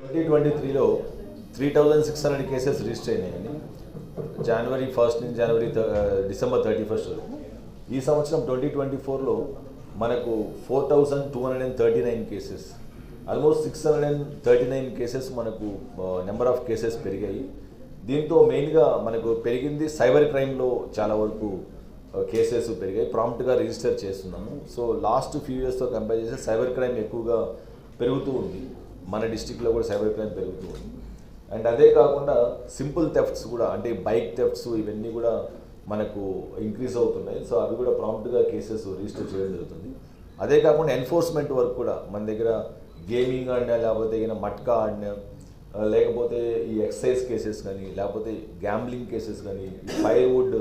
2023లో 3600 cases register అయినాయండి. జనవరి 1 నుంచి December 31 వరకు. ఈ సంవత్సరం 2024లో మనకు 4239 కేసెస్, ఆల్మోస్ట్ 639 కేసెస్ మనకు నెంబర్ ఆఫ్ కేసెస్ పెరిగాయి. దీంతో మెయిన్గా మనకు పెరిగింది సైబర్ క్రైమ్లో చాలా వరకు కేసెస్ పెరిగాయి, ప్రాంప్ట్గా రిజిస్టర్ చేస్తున్నాము. సో లాస్ట్ ఫ్యూ ఇయర్స్తో కంపేర్ చేస్తే సైబర్ క్రైమ్ ఎక్కువగా పెరుగుతూ ఉంది. మన డిస్టిక్లో కూడా సైబర్ క్రైమ్ పెరుగుతూ ఉంది. అండ్ అదే కాకుండా సింపుల్ థెఫ్ట్స్ కూడా, అంటే బైక్ థెఫ్ట్స్ ఇవన్నీ కూడా మనకు ఇంక్రీజ్ అవుతున్నాయి. సో అవి కూడా ప్రాంప్ట్గా కేసెస్ రిజిస్టర్ చేయడం జరుగుతుంది. అదే కాకుండా ఎన్ఫోర్స్మెంట్ వర్క్ కూడా మన దగ్గర గేమింగ్ ఆడినా, లేకపోతే మట్కా ఆడినా, లేకపోతే ఈ ఎక్సైజ్ కేసెస్ కానీ, లేకపోతే గ్యాంబ్లింగ్ కేసెస్ కానీ, ఫైర్వుడ్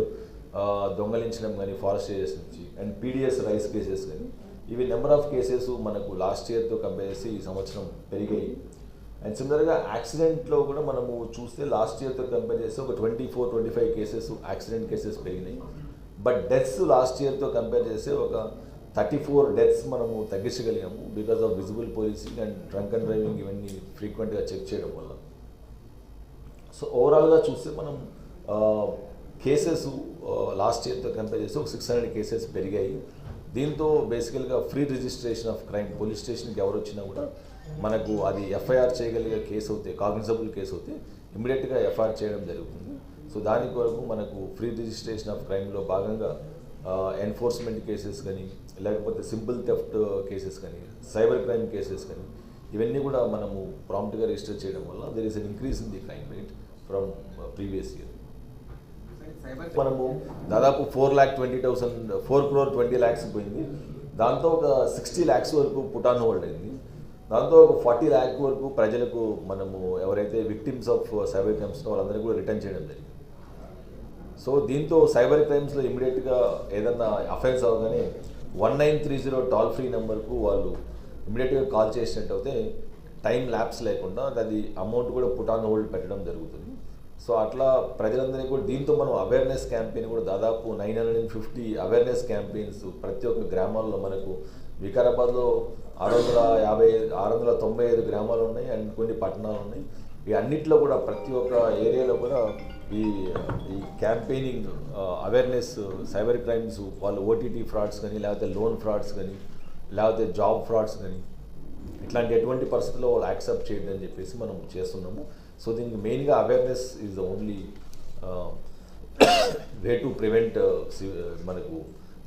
దొంగలించడం కానీ ఫారెస్ట్ ఏరియాస్ నుంచి, అండ్ పీడిఎస్ రైస్ కేసెస్ కానీ, ఇవి నెంబర్ ఆఫ్ కేసెస్ మనకు లాస్ట్ ఇయర్తో కంపేర్ చేసి ఈ సంవత్సరం పెరిగాయి. అండ్ సిమిలర్గా యాక్సిడెంట్లో కూడా మనము చూస్తే లాస్ట్ ఇయర్తో కంపేర్ చేస్తే ఒక 24-25 కేసెస్ యాక్సిడెంట్ కేసెస్ పెరిగినాయి. బట్ డెత్స్ లాస్ట్ ఇయర్తో కంపేర్ చేస్తే ఒక 34 డెత్స్ మనము తగ్గించగలిగాము because of visible policing and drunk and driving ఇవన్నీ ఫ్రీక్వెంట్గా చెక్ చేయడం వల్ల. సో ఓవరాల్గా చూస్తే మనం కేసెస్ లాస్ట్ ఇయర్తో కంపేర్ చేస్తే ఒక 600 కేసెస్ పెరిగాయి. దీంతో బేసికల్గా free registration of crime, police స్టేషన్కి ఎవరు వచ్చినా కూడా మనకు అది ఎఫ్ఐఆర్ చేయగలిగే కేసు అవుతే, కాగ్నిజబుల్ కేసు అవుతే ఇమీడియట్గా ఎఫ్ఐఆర్ చేయడం జరుగుతుంది. సో దాని కొరకు మనకు ఫ్రీ రిజిస్ట్రేషన్ ఆఫ్ క్రైమ్లో భాగంగా ఎన్ఫోర్స్మెంట్ కేసెస్ కానీ, లేకపోతే సింపుల్ థెఫ్ట్ కేసెస్ కానీ, సైబర్ క్రైమ్ కేసెస్ కానీ, ఇవన్నీ కూడా మనము ప్రాంప్ట్గా రిజిస్టర్ చేయడం వల్ల there is an increase in the crime rate from previous year. మనము దాదాపు 4 crore 20 lakhs పోయింది. దాంతో ఒక 60 lakhs వరకు పుట్ ఆన్ హోల్డ్ అయింది. దాంతో ఒక 40 lakh వరకు ప్రజలకు మనము ఎవరైతే విక్టిమ్స్ ఆఫ్ సైబర్ క్రైమ్స్ వాళ్ళందరికీ కూడా రిటర్న్ చేయడం జరిగింది. సో దీంతో సైబర్ క్రైమ్స్లో ఇమీడియట్గా ఏదన్నా అఫెన్స్ అవగానే 1930 టోల్ ఫ్రీ నెంబర్కు వాళ్ళు ఇమీడియట్గా కాల్ చేసినట్టు అయితే టైం ల్యాప్స్ లేకుండా అది అమౌంట్ కూడా పుట్ ఆన్ హోల్డ్ పెట్టడం జరుగుతుంది. సో అట్లా ప్రజలందరికీ కూడా దీంతో మనం అవేర్నెస్ క్యాంపెయిన్ కూడా దాదాపు 950 అవేర్నెస్ క్యాంపెయిన్స్ ప్రతి ఒక్క గ్రామాల్లో, మనకు వికారాబాద్లో 695 గ్రామాలు ఉన్నాయి అండ్ కొన్ని పట్టణాలు ఉన్నాయి. ఈ అన్నిట్లో కూడా ప్రతి ఒక్క ఏరియాలో కూడా ఈ క్యాంపెయినింగ్ అవేర్నెస్ సైబర్ క్రైమ్స్, వాళ్ళు ఓటీటీ ఫ్రాడ్స్ కానీ, లేకపోతే లోన్ ఫ్రాడ్స్ కానీ, లేకపోతే జాబ్ ఫ్రాడ్స్ కానీ, ఇట్లాంటి ఎటువంటి పరిస్థితుల్లో వాళ్ళు యాక్సెప్ట్ చేయడం అని చెప్పేసి మనం చేస్తున్నాము. సో దీనికి మెయిన్గా awareness is the only way to prevent మనకు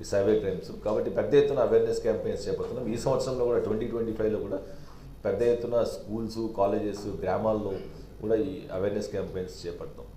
ఈ సైబర్ క్రైమ్స్. కాబట్టి పెద్ద ఎత్తున అవేర్నెస్ క్యాంపెయిన్స్ చేపడుతున్నాం. ఈ సంవత్సరంలో కూడా 2025లో కూడా పెద్ద ఎత్తున స్కూల్స్, కాలేజెస్, గ్రామాల్లో కూడా ఈ అవేర్నెస్ క్యాంపెయిన్స్ చేపడతాం.